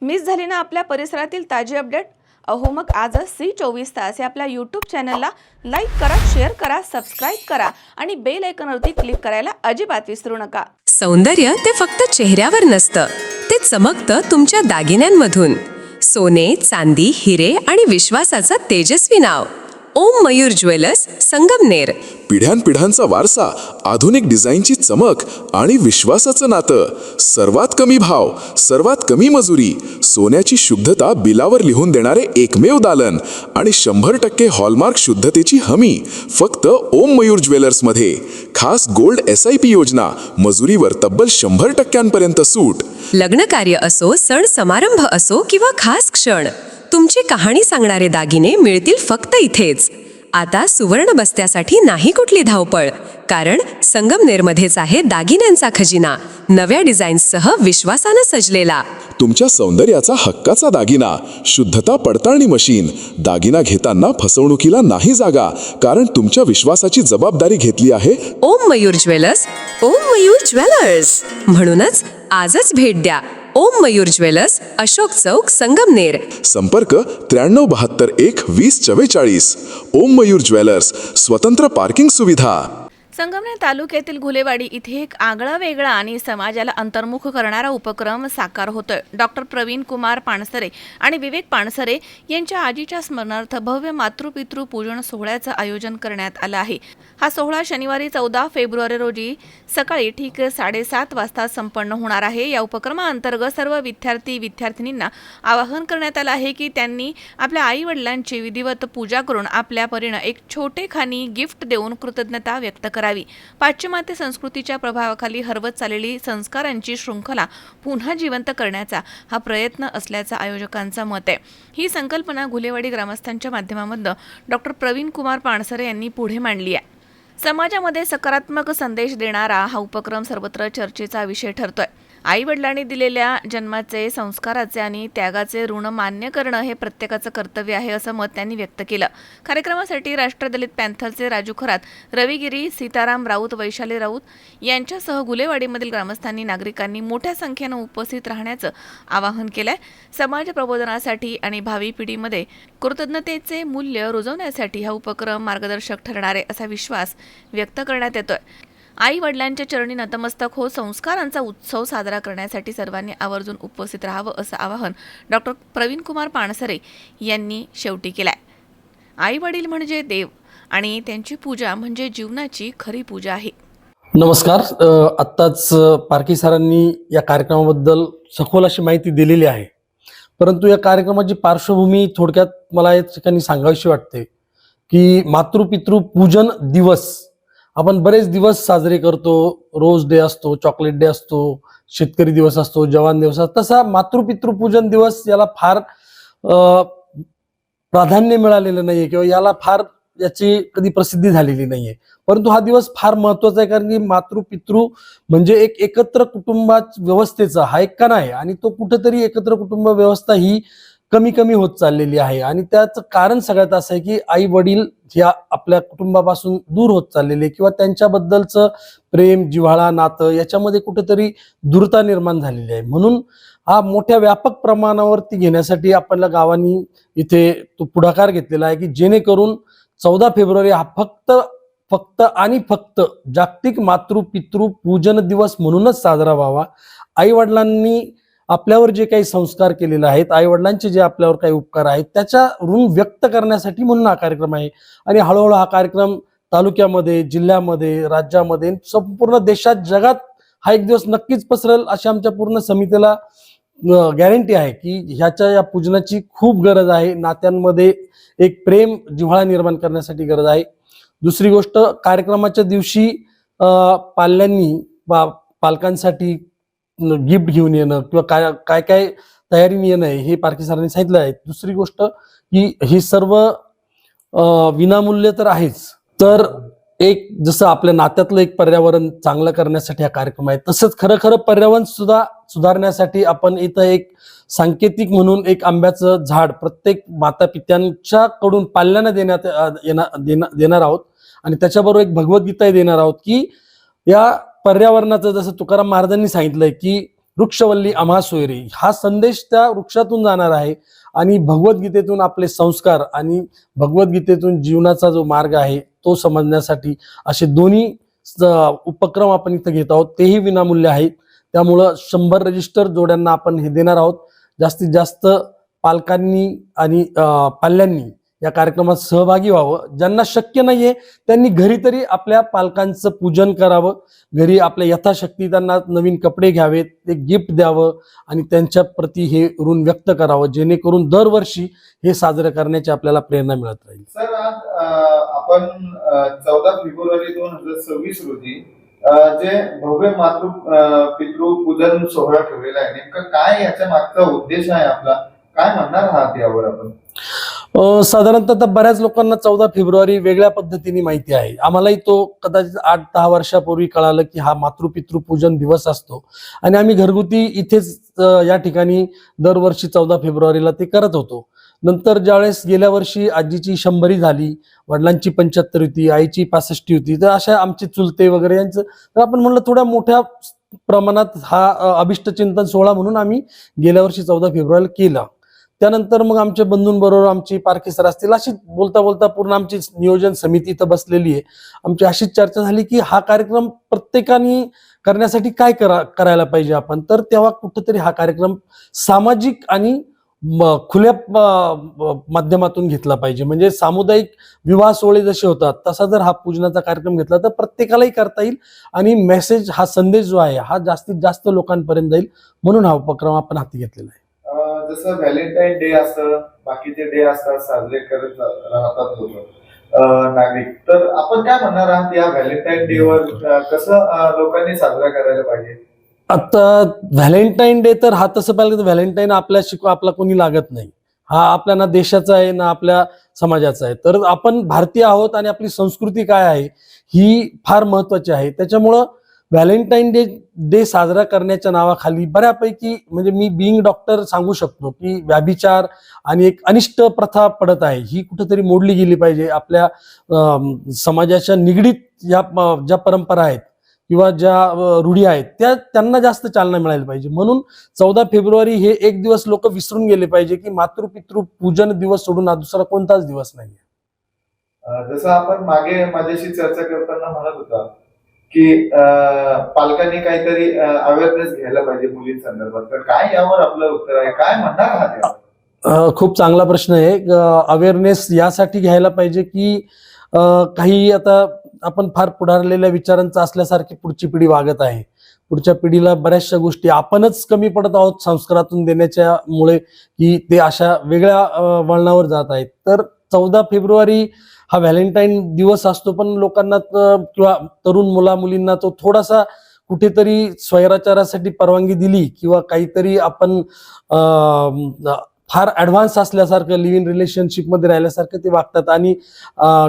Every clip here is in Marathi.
मिस झाली ना आपल्या परिसरातील ताजी अपडेट? अहो मग आजच C24 तास या आपल्या यूट्यूब चॅनलला लाईक करा, शेअर करा, सबस्क्राईब करा आणि बेल आयकॉनवरती क्लिक करायला अजिबात विसरू नका. सौंदर्य ते फक्त चेहऱ्यावर नसतं, ते चमकतं तुमच्या दागिन्यांमधून. सोने, चांदी, हिरे आणि विश्वासाचं तेजस्वी नाव ओम मयूर ज्वेलर्स, संगमनेर. पिढ्यानपिढ्यांचा वारसा, आधुनिक डिझाईनची चमक आणि विश्वासाचं नातं. सर्वात कमी भाव, सर्वात कमी मजुरी, सोन्याची शुद्धता बिलावर लिहून देणारे एकमेव दालन आणि 100% हॉलमार्क शुद्धतेची हमी फक्त ओम मयूर ज्वेलर्समध्ये. खास गोल्ड SIP योजना, मजुरीवर तब्बल 100% सूट. लग्न कार्य असो, सण समारंभ असो किंवा खास क्षण, तुमची कहाणी सांगणारे दागिने मिळतील फक्त इथेच. आता सुवर्ण बस्त्यासाठी नाही कुठली धावपळ, कारण संगमनेरमध्येच आहे दागिन्यांचा खजिना, नव्या डिझाईन्ससह विश्वासानं सजलेला. तुमच्या सौंदर्याचा हक्काचा दागिना, शुद्धता पडताळणी मशीन. दागिना घेताना फसवणुकीला नाही जागा, कारण तुमच्या विश्वासाची जबाबदारी घेतली आहे ओम मयूर ज्वेलर्स. ओम मयूर ज्वेलर्स म्हणूनच आजच भेट द्या. ओम मयूर ज्वेलर्स, अशोक चौक, संगमनेर. संपर्क 9372 1 2044. ओम मयूर ज्वेलर्स, स्वतंत्र पार्किंग सुविधा. संगमनेर तालुक्यातील घुलेवाडी इथे एक आगळा वेगळा आणि समाजाला अंतर्मुख करणारा उपक्रम साकार होतोय. डॉक्टर प्रवीण कुमार पानसरे आणि विवेक पानसरे यांच्या आजीच्या स्मरणार्थ भव्य मातृपितृ पूजन सोहळ्याचं आयोजन करण्यात आलं आहे. हा सोहळा शनिवारी 14 फेब्रुवारी रोजी सकाळी ठीक 7:30 वाजता संपन्न होणार आहे. या उपक्रमाअंतर्गत सर्व विद्यार्थिनींना आवाहन करण्यात आलं आहे की त्यांनी आपल्या आई वडिलांची विधिवत पूजा करून आपल्या परीनं एक छोटेखानी गिफ्ट देऊन कृतज्ञता व्यक्त करावी. पाश्चिमात्य संस्कृतीच्या प्रभावाखाली हरवत चाललेली संस्कारांची शृंखला पुन्हा जिवंत करण्याचा हा प्रयत्न असल्याचं आयोजकांचं मत आहे. ही संकल्पना घुलेवाडी ग्रामस्थांच्या माध्यमामधून डॉक्टर प्रवीण कुमार पानसरे यांनी पुढे मांडली आहे. समाजामध्ये सकारात्मक संदेश देणारा हा उपक्रम सर्वत्र चर्चेचा विषय ठरतोय. आई वडिलांनी दिलेल्या जन्माचे, संस्काराचे आणि त्यागाचे ऋण मान्य करणं हे प्रत्येकाचं कर्तव्य आहे, असं मत त्यांनी व्यक्त केलं. कार्यक्रमासाठी राष्ट्रदलित पॅन्थरचे राजू खरात, रवी गिरी, सीताराम राऊत, वैशाली राऊत यांच्यासह गुलेवाडीमधील ग्रामस्थांनी, नागरिकांनी मोठ्या संख्येनं उपस्थित राहण्याचं आवाहन केलंय. समाज प्रबोधनासाठी आणि भावी पिढीमध्ये कृतज्ञतेचे मूल्य रुजवण्यासाठी हा उपक्रम मार्गदर्शक ठरणार आहे, असा विश्वास व्यक्त करण्यात येतोय. आई वडिलांच्या चरणी नतमस्तक होत संस्कारांचा उत्सव साजरा करण्यासाठी सर्वांनी आवर्जून उपस्थित राहावं, असं आवाहन डॉक्टर प्रवीण कुमार पानसरे यांनी शेवटी केलंय. आई वडील म्हणजे देव आणि त्यांची पूजा म्हणजे जीवनाची खरी पूजा आहे. नमस्कार. आत्ताच पारखी सरांनी या कार्यक्रमाबद्दल सखोल अशी माहिती दिलेली आहे, परंतु या कार्यक्रमाची पार्श्वभूमी थोडक्यात मला या ठिकाणी सांगावीशी वाटते की मातृपितृ पूजन दिवस आपण बरेच दिवस साजरे करतो. रोज डे असतो, चॉकलेट डे असतो, शेतकरी दिवस असतो, जवान दिवस असतो. तसा मातृपितृ पूजन दिवस याला फार प्राधान्य मिळालेलं नाहीये किंवा याला फार याची कधी प्रसिद्धी झालेली नाहीये, परंतु हा दिवस फार महत्वाचा आहे, कारण की मातृपितृ म्हणजे एक एकत्र कुटुंब व्यवस्थेचा हा एक कणा आहे आणि तो कुठेतरी एकत्र कुटुंब व्यवस्था ही कमी कमी होत चाललेली आहे. आणि त्याचं कारण सगळ्यात असं आहे की आई वडील ह्या आपल्या कुटुंबापासून दूर होत चाललेले किंवा त्यांच्याबद्दलचं प्रेम, जिव्हाळा, नातं याच्यामध्ये कुठेतरी दूरता निर्माण झालेली आहे. म्हणून हा मोठ्या व्यापक प्रमाणावरती घेण्यासाठी आपल्या गावांनी इथे तो पुढाकार घेतलेला आहे की जेणेकरून 14 फेब्रुवारी हा फक्त आणि फक्त जागतिक मातृपितृ पूजन दिवस म्हणूनच साजरा व्हावा. आई वडिलांनी आपल्यावर जे काही संस्कार केलेले आहेत, आई वडिलांचे जे आपल्यावर काही उपकार आहेत, त्याच्या ऋण व्यक्त करण्यासाठी म्हणून हा कार्यक्रम आहे. आणि हळूहळू हा कार्यक्रम तालुक्यामध्ये, जिल्ह्यामध्ये, राज्यामध्ये, संपूर्ण देशात, जगात हा एक दिवस नक्कीच पसरेल अशी आमच्या पूर्ण समितीला गॅरंटी आहे की ह्याच्या या पूजनाची खूप गरज आहे. नात्यांमध्ये एक प्रेम, जिव्हाळा निर्माण करण्यासाठी गरज आहे. दुसरी गोष्ट, कार्यक्रमाच्या दिवशी पाल्यांनी पालकांसाठी गिफ्ट घेऊन येणं किंवा काय काय तयारीने येणं हे पारखी सरांनी सांगितलं आहे. दुसरी गोष्ट की ही सर्व विनामूल्य तर आहेच, तर एक जसं आपल्या नात्यातलं एक पर्यावरण चांगलं करण्यासाठी हा कार्यक्रम आहे, तसंच खरं पर्यावरण सुद्धा सुधारण्यासाठी आपण इथं एक सांकेतिक म्हणून एक आंब्याचं झाड प्रत्येक माता पित्यांच्याकडून पाल्यांना देणार आहोत. आणि त्याच्याबरोबर एक भगवद्गीताही देणार आहोत की या पर्यावरणाचं, जसं तुकाराम महाराजांनी सांगितलंय की वृक्षवल्ली आम्हा सोयरी हा संदेश त्या वृक्षातून जाणार आहे आणि भगवद्गीतेतून आपले संस्कार आणि भगवद्गीतेतून जीवनाचा जो मार्ग आहे तो समजण्यासाठी असे दोन्ही उपक्रम आपण इथं घेत आहोत, तेही विनामूल्य आहेत. त्यामुळं 100 रजिस्टर जोड्यांना आपण हे देणार आहोत. जास्तीत जास्त पालकांनी आणि पाल्यांनी या कार्यक्रमात सहभागी व्हावं. ज्यांना शक्य नाहीये त्यांनी घरी तरी आपल्या पालकांचं पूजन करावं, घरी आपल्या यथाशक्ती त्यांना नवीन कपडे घ्यावेत, ते गिफ्ट द्यावं आणि त्यांच्या प्रती हे ऋण व्यक्त करावं, जेणेकरून दरवर्षी हे साजरं करण्याची आपल्याला प्रेरणा मिळत राहील. सर, आज आपण 14 फेब्रुवारी 2026 रोजी जे भव्य पितृ पूजन सोहळा ठेवलेला आहे, नेमकं काय याच्या मागचा उद्देश आहे आपला, काय म्हणणार आहात यावर आपण? साधारणतः आता बऱ्याच लोकांना 14 फेब्रुवारी वेगळ्या पद्धतीने माहिती आहे. आम्हालाही तो कदाचित 8-10 वर्षापूर्वी कळालं की हा मातृपितृ पूजन दिवस असतो आणि आम्ही घरगुती इथेच या ठिकाणी दरवर्षी 14 फेब्रुवारीला ते करत होतो. नंतर ज्यावेळेस गेल्या वर्षी आजीची 100री झाली, वडिलांची 75 होती, आईची 65 होती, तर अशा आमचे चुलते वगैरे यांचं तर आपण म्हणलं थोड्या मोठ्या प्रमाणात हा अभिष्टचिंतन सोहळा म्हणून आम्ही गेल्या वर्षी 14 फेब्रुवारीला केला. त्यानंतर मग आमच्या बंधूंबरोबर आमची पारखी सर असतील अशी बोलता बोलता पूर्ण आमची नियोजन समिती इथं बसलेली आहे. आमची अशीच चर्चा झाली की हा कार्यक्रम प्रत्येकाने करण्यासाठी काय करायला पाहिजे आपण. तर तेव्हा कुठेतरी हा कार्यक्रम सामाजिक आणि खुल्या माध्यमातून घेतला पाहिजे. म्हणजे सामुदायिक विवाह सोहळे जसे होतात तसा जर हा पूजनाचा कार्यक्रम घेतला तर प्रत्येकालाही करता येईल आणि मेसेज हा संदेश जो आहे हा जास्तीत जास्त लोकांपर्यंत जाईल, म्हणून हा उपक्रम आपण हाती घेतलेला आहे. जसं व्हॅलेंटाईन डे असतं, बाकीचे डे असतात, साजरे करत राहतात लोक नागरिक, तर आपण काय म्हणणार आहात या व्हॅलेंटाईन डे वर कसं लोकांनी साजरा करायला पाहिजे? आता व्हॅलेंटाईन डे तर हा तसं पाहिलं तर व्हॅलेंटाईन आपला कोणी लागत नाही. हा आपल्या ना देशाचा आहे ना आपल्या समाजाचा आहे. तर आपण भारतीय आहोत आणि आपली संस्कृती काय आहे ही फार महत्वाची आहे. त्याच्यामुळं व्हॅलेंटाईन डे साजरा करण्याच्या नावाखाली बऱ्यापैकी म्हणजे मी बिईंग डॉक्टर सांगू शकतो की व्यभिचार आणि एक अनिष्ट प्रथा पडत आहे, ही कुठेतरी मोडली गेली पाहिजे. आपल्या समाजाच्या निगडीत ज्या परंपरा आहेत किंवा ज्या रूढी आहेत त्यांना जास्त चालना मिळायला पाहिजे. म्हणून 14 फेब्रुवारी हे एक दिवस लोक विसरून गेले पाहिजे की मातृपितृ पूजन दिवस सोडून हा दुसरा कोणताच दिवस नाही. जसं आपण मागे माझ्याशी चर्चा करताना म्हणत होता की पालकांनी काहीतरी अवेअरनेस घ्यायला पाहिजे मुलींसंदर्भात, तर काय यावर आपलं उत्तर आहे, काय म्हणणार आहात यावर? खूप चांगला प्रश्न आहे. अवेअरनेस यासाठी घ्यायला पाहिजे की काही आता आपण फार पुढारलेल्या विचारांचं असल्यासारखी पुढची पिढी वागत आहे. पुढच्या पिढीला बऱ्याचशा गोष्टी आपणच कमी पडत आहोत संस्कारातून देण्याच्या मुळे की ते अशा वेगळ्या वळणावर जात आहेत. तर 14 फेब्रुवारी हा व्हॅलेंटाईन दिवस असतो, पण लोकांना किंवा तरुण मुलींना तो थोडासा कुठेतरी स्वैराचारासाठी परवानगी दिली किंवा काहीतरी आपण फार ऍडव्हान्स असल्यासारखं लिव्ह इन रिलेशनशिपमध्ये राहिल्यासारखं ते वागतात. आणि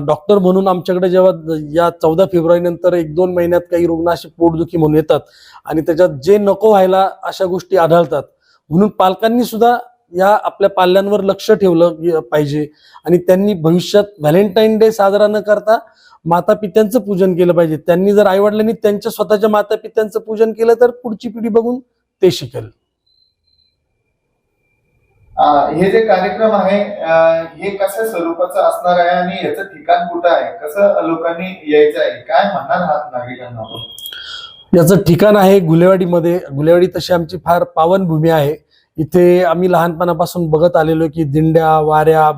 डॉक्टर म्हणून आमच्याकडे जेव्हा या 14 फेब्रुवारी नंतर 1-2 महिन्यात काही रुग्ण असे पोटदुखी म्हणून येतात आणि त्याच्यात जे नको व्हायला अशा गोष्टी आढळतात. म्हणून पालकांनी सुद्धा या आपल्या पाल्यांवर लक्ष ठेवलं पाहिजे आणि त्यांनी भविष्यात व्हॅलेंटाईन डे साजरा न करता माता पित्यांचं पूजन केलं पाहिजे. त्यांनी जर आईवडिलांनी त्यांच्या स्वतःच्या माता पित्यांचं पूजन केलं तर पुढची पिढी बघून ते शिकेल. हे जे कार्यक्रम आहे हे कशा स्वरूपाचं असणार आहे आणि याचं ठिकाण कुठं आहे, कसं लोकांनी यायचं आहे, काय म्हणणार आहात नागरिकांना? याचं ठिकाण आहे गुलेवाडीमध्ये. गुलेवाडी तशी आमची फार पावनभूमी आहे. इथे आम्ही लहानपणापासून बघत आलेलो की दिंड्या, वाऱ्या,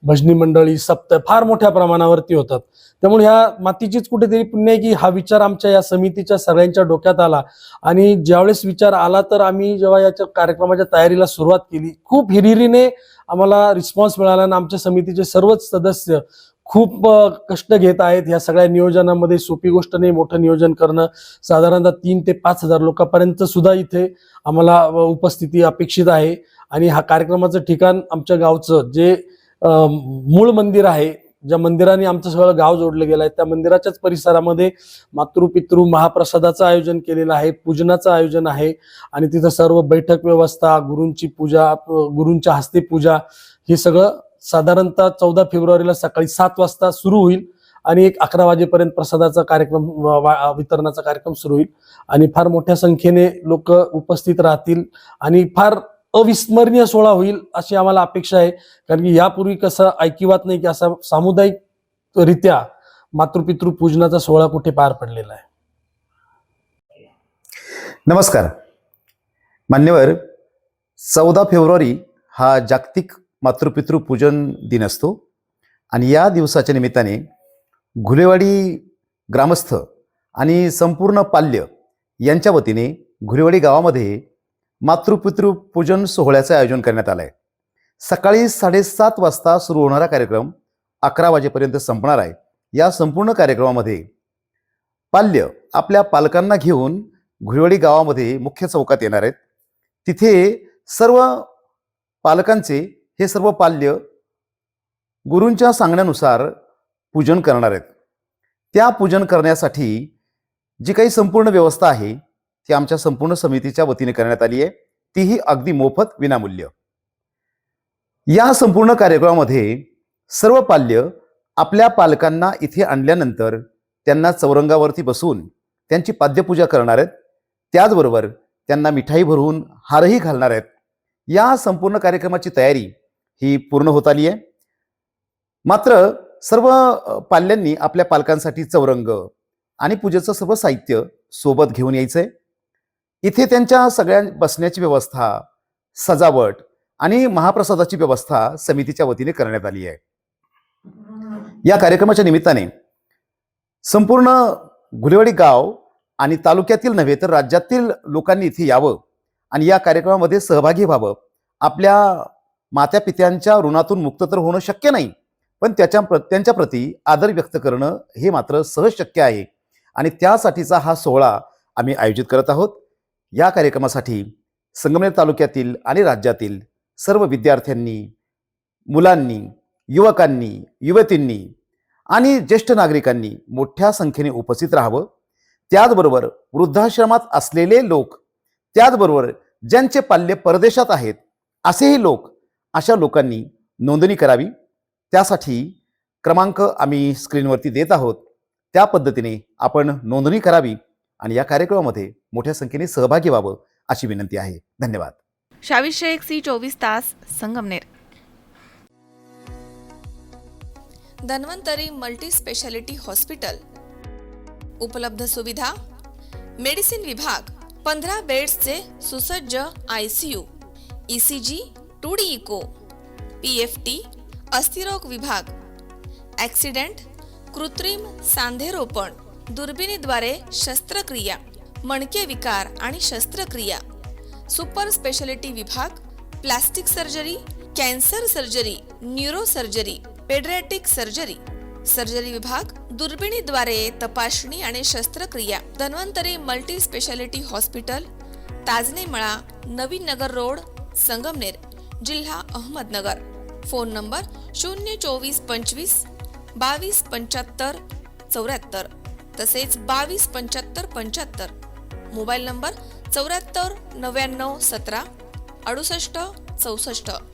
भजनी मंडळी, सप्त फार मोठ्या प्रमाणावरती होतात. त्यामुळे ह्या मातीचीच कुठेतरी पुण्य आहे की हा विचार आमच्या या समितीच्या सगळ्यांच्या डोक्यात आला आणि ज्यावेळेस विचार आला तर आम्ही जेव्हा याच्या कार्यक्रमाच्या तयारीला सुरुवात केली खूप हिरिरीने आम्हाला रिस्पॉन्स मिळाला आणि आमच्या समितीचे सर्वच सदस्य खूप कष्ट घेत आहेत या सगळ्या नियोजनामध्ये. सोपी गोष्ट नाही मोठं नियोजन करणं. साधारणतः 3,000 ते 5,000 लोकांपर्यंत सुद्धा इथे आम्हाला उपस्थिती अपेक्षित आहे. आणि हा कार्यक्रमाचं ठिकाण आमच्या गावचं जे मूळ मंदिर आहे, ज्या मंदिराने आमचं सगळं गाव जोडलं गेलं आहे, त्या मंदिराच्याच परिसरामध्ये मातृपितृ महाप्रसादाचं आयोजन केलेलं आहे, पूजनाचं आयोजन आहे आणि तिथं सर्व बैठक व्यवस्था, गुरूंची पूजा, गुरूंच्या हस्ते पूजा, हे सगळं साधारणतः 14 फेब्रुवारीला सकाळी 7 वाजता सुरू होईल आणि एक 11 वाजेपर्यंत प्रसादाचा कार्यक्रम वितरणाचा कार्यक्रम सुरू होईल आणि फार मोठ्या संख्येने लोक उपस्थित राहतील आणि फार अविस्मरणीय सोहळा होईल अशी आम्हाला अपेक्षा आहे. कारण की यापूर्वी कसं ऐकिवात नाही की असा सामुदायिक रित्या मातृपितृ पूजनाचा सोहळा कुठे पार पडलेला आहे. नमस्कार मान्यवर. 14 फेब्रुवारी हा जागतिक मातृपितृ पूजन दिन असतो आणि या दिवसाच्या निमित्ताने घुलेवाडी ग्रामस्थ आणि संपूर्ण पाल्य यांच्या वतीने घुलेवाडी गावामध्ये मातृपितृ पूजन सोहळ्याचं आयोजन करण्यात आलं आहे. सकाळी 7:30 वाजता सुरू होणारा कार्यक्रम 11 वाजेपर्यंत संपणार आहे. या संपूर्ण कार्यक्रमामध्ये पाल्य आपल्या पालकांना घेऊन घुलेवाडी गावामध्ये मुख्य चौकात येणार आहेत. तिथे सर्व पालकांचे हे सर्व पाल्य गुरूंच्या सांगण्यानुसार पूजन करणार आहेत. त्या पूजन करण्यासाठी जी काही संपूर्ण व्यवस्था आहे ती आमच्या संपूर्ण समितीच्या वतीने करण्यात आली आहे. तीही अगदी मोफत विनामूल्य. या संपूर्ण कार्यक्रमामध्ये सर्व पाल्य आपल्या पालकांना इथे आणल्यानंतर त्यांना चौरंगावरती बसून त्यांची पाद्यपूजा करणार आहेत. त्याचबरोबर त्यांना मिठाई भरून हारही घालणार आहेत. या संपूर्ण कार्यक्रमाची तयारी ही पूर्ण होत आली आहे. मात्र सर्व पाल्यांनी आपल्या पालकांसाठी चौरंग आणि पूजेचं सर्व साहित्य सोबत घेऊन यायचंय. इथे त्यांच्या सगळ्या बसण्याची व्यवस्था, सजावट आणि महाप्रसादाची व्यवस्था समितीच्या वतीने करण्यात आली आहे. या कार्यक्रमाच्या निमित्ताने संपूर्ण घुलेवाडी गाव आणि तालुक्यातील नव्हे तर राज्यातील लोकांनी इथे यावं आणि या कार्यक्रमामध्ये सहभागी व्हावं. आपल्या मात्या पित्यांच्या ऋणातून मुक्त तर होणं शक्य नाही, पण त्यांच्या प्रती आदर व्यक्त करणं हे मात्र सहज शक्य आहे आणि त्यासाठीचा हा सोहळा आम्ही आयोजित करत आहोत. या कार्यक्रमासाठी संगमनेर तालुक्यातील आणि राज्यातील सर्व विद्यार्थ्यांनी, मुलांनी, युवकांनी, युवतींनी आणि ज्येष्ठ नागरिकांनी मोठ्या संख्येने उपस्थित राहावं. त्याचबरोबर वृद्धाश्रमात असलेले लोक, त्याचबरोबर ज्यांचे पाल्य परदेशात आहेत असेही लोक, अशा लोकांनी नोंदणी करावी. त्यासाठी क्रमांक आम्ही स्क्रीनवरती देत आहोत. त्या पद्धतीने आपण नोंदणी करावी आणि या कार्यक्रमामध्ये मोठ्या संख्येने सहभागी व्हावं अशी विनंती आहे. धन्यवाद. शावीर शेख, सी 24 तास, Sangamner. Dhanvantari multi speciality hospital. उपलब्ध सुविधा: मेडिसिन विभाग, 15 बेड्सचे सुसज्ज ICU, ECG, 2D echo, PFT, अस्थिरोग विभाग, ॲक्सिडेंट, कृत्रिम सांधेरोपण, दुर्बिणीद्वारे शस्त्रक्रिया, मणके विकार आणि शस्त्रक्रिया, सुपर स्पेशालिटी विभाग, plastic surgery, cancer surgery, neuro surgery, paediatric surgery, surgery विभाग, दुर्बिणीद्वारे तपासणी आणि शस्त्रक्रिया. Dhanvantari multi speciality hospital, Tajne मळा, नवीन नगर रोड, संगमनेर, जिल्हा अहमदनगर. फोन नंबर 02425 2275 74 तसेच 2275 75. Mobile number 74 99 17 68 64.